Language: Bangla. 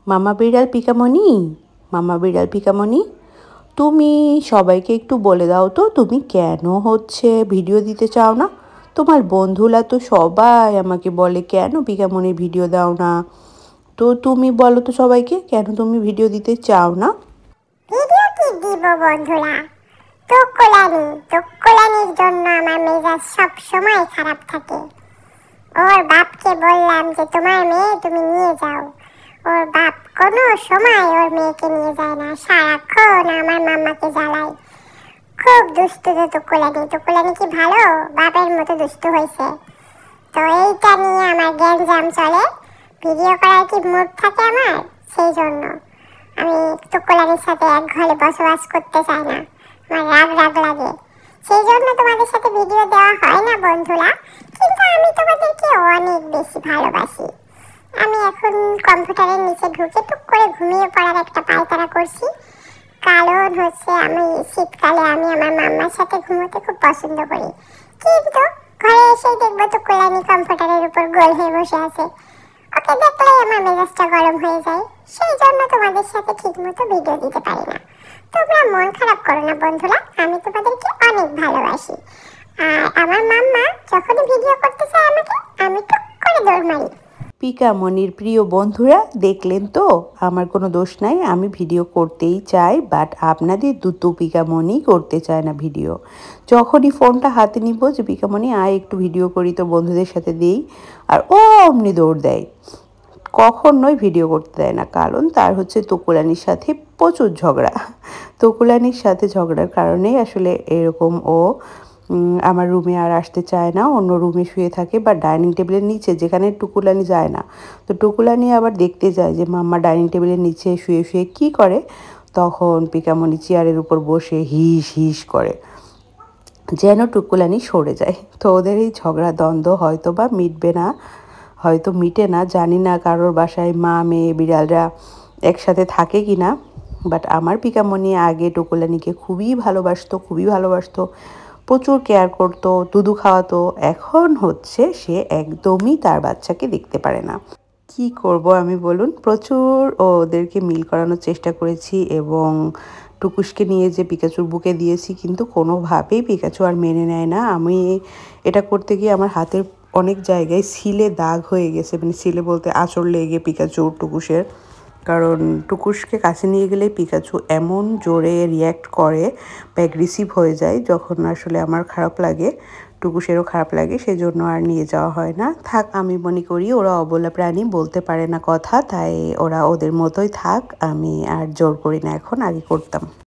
মামা বিড়াল পিকামণি, মামা বিড়াল পিকামণি, তুমি সবাইকে একটু বলে দাও তো তুমি কেন ভিডিও দিতে চাও না? তোমার বন্ধুরা তো সবাই আমাকে বলে কেন পিকামণির ভিডিও দাও না। তো তুমি বলো তো সবাইকে কেন তুমি ভিডিও দিতে চাও না? ভিডিও কি দিব বন্ধুরা, তোকলানির জন্য আমার মেজাজ সব সময় খারাপ থাকে। ওর বাপকে বললাম যে তোমার মেয়ে তুমি নিয়ে যাও, ওর বাপ কোনো সময় ওর মেয়েকে নিয়ে যায় না, সারাক্ষণ আমার মাম্মাকে জ্বালায়। খুব দুষ্টু তো তোকলানি কি ভালো, বাপের মতো দুষ্টু হয়েছে। তো এইটা নিয়ে আমার গ্যাঞ্জাম চলে। ভিডিও করার কি মুড থাকে আমার, সেই জন্য আমি তোকলানির সাথে এক ঘরে বসবাস করতে চাই না, আমার রাগ লাগে। সেই জন্য তোমাদের সাথে ভিডিও দেওয়া হয় না বন্ধুরা, কিন্তু আমি তোমাদেরকে অনেক বেশি ভালোবাসি। আমি এখন কম্পিউটারের নিচে ঢুকে টুক করে ঘুমিয়ে পড়ার একটা পায়তারা করছি, কারণ আমি শীতকালে আমি আমার মাম্মার সাথে ঘুমোতে খুব পছন্দ করি। কিন্তু ঘরে এসে দেখবো তোকলানি কম্পিউটারের উপর গোল হয়ে বসে আছে, ওকে দেখলেই আমার মেজাজটা গরম হয়ে যায়। সেই জন্য তোমাদের সাথে ঠিকমতো ভিডিও দিতে পারি না। তোমরা মন খারাপ করো না বন্ধুরা, আমি তোমাদেরকে অনেক ভালোবাসি। আর আমার মাম্মা যখনই ভিডিও করতে চায় আমাকে, আমি টুক করে দৌড় মারি। পিকামণির প্রিয় বন্ধুরা, দেখলেন তো আমার কোনো দোষ নাই, আমি ভিডিও করতেই চাই, বাট আপনাদের দুটো পিকামণি করতে চায় না ভিডিও। যখনই ফোনটা হাতে নিব যে পিকামণি আয় একটু ভিডিও করি তো বন্ধুদের সাথে দিই, আর ও অমনি দৌড় দেয়, কখনোই ভিডিও করতে দেয় না। কারণ তার তোকলানির সাথে প্রচুর ঝগড়া। তোকলানির সাথে ঝগড়ার কারণেই আসলে এরকম ও আমার রুমে আর আসতে চায় না, অন্য রুমে শুয়ে থাকে বা ডাইনিং টেবিলের নিচে যেখানে টুকুলানি যায় না। তো টুকুলানি আবার দেখতে যায় যে মাম্মা ডাইনিং টেবিলের নিচে শুয়ে শুয়ে কী করে, তখন পিকামণি চেয়ারের উপর বসে হিস হিস করে যেন টুকুলানি সরে যায়। তো ওদের এই ঝগড়া দ্বন্দ্ব হয়তো বা মিটবে না, হয়তো মিটে না, জানি না কারোর বাসায় মা মেয়ে বিড়ালরা একসাথে থাকে কি না। বাট আমার পিকামণি আগে টুকুলানিকে খুবই ভালোবাসতো, প্রচুর কেয়ার করতো, দুধু খাওয়াতো। এখন সে একদমই তার বাচ্চাকে দেখতে পারে না। কি করব আমি বলুন, প্রচুর ওদেরকে মিল করানোর চেষ্টা করেছি এবং টুকুসকে নিয়ে যে পিকাচুর বুকে দিয়েছি, কিন্তু কোনোভাবেই পিকাচু আর মেনে নেয় না। আমি এটা করতে গিয়ে আমার হাতের অনেক জায়গায় সিলে দাগ হয়ে গেছে, মানে সিলে বলতে আঁচড় লেগে পিকাচু টুকুসের। কারণ টুকুসকে কাছে নিয়ে গেলে পিকাচু এমন জোরে রিয়্যাক্ট করে বা অ্যাগ্রেসিভ হয়ে যায়, যখন আসলে আমার খারাপ লাগে, টুকুসেরও খারাপ লাগে, সেজন্য আর নিয়ে যাওয়া হয় না। থাক, আমি মনে করি ওরা অবলা প্রাণী, বলতে পারে না কথা, তাই ওরা ওদের মতোই থাক, আমি আর জোর করি না এখন, আগে করতাম।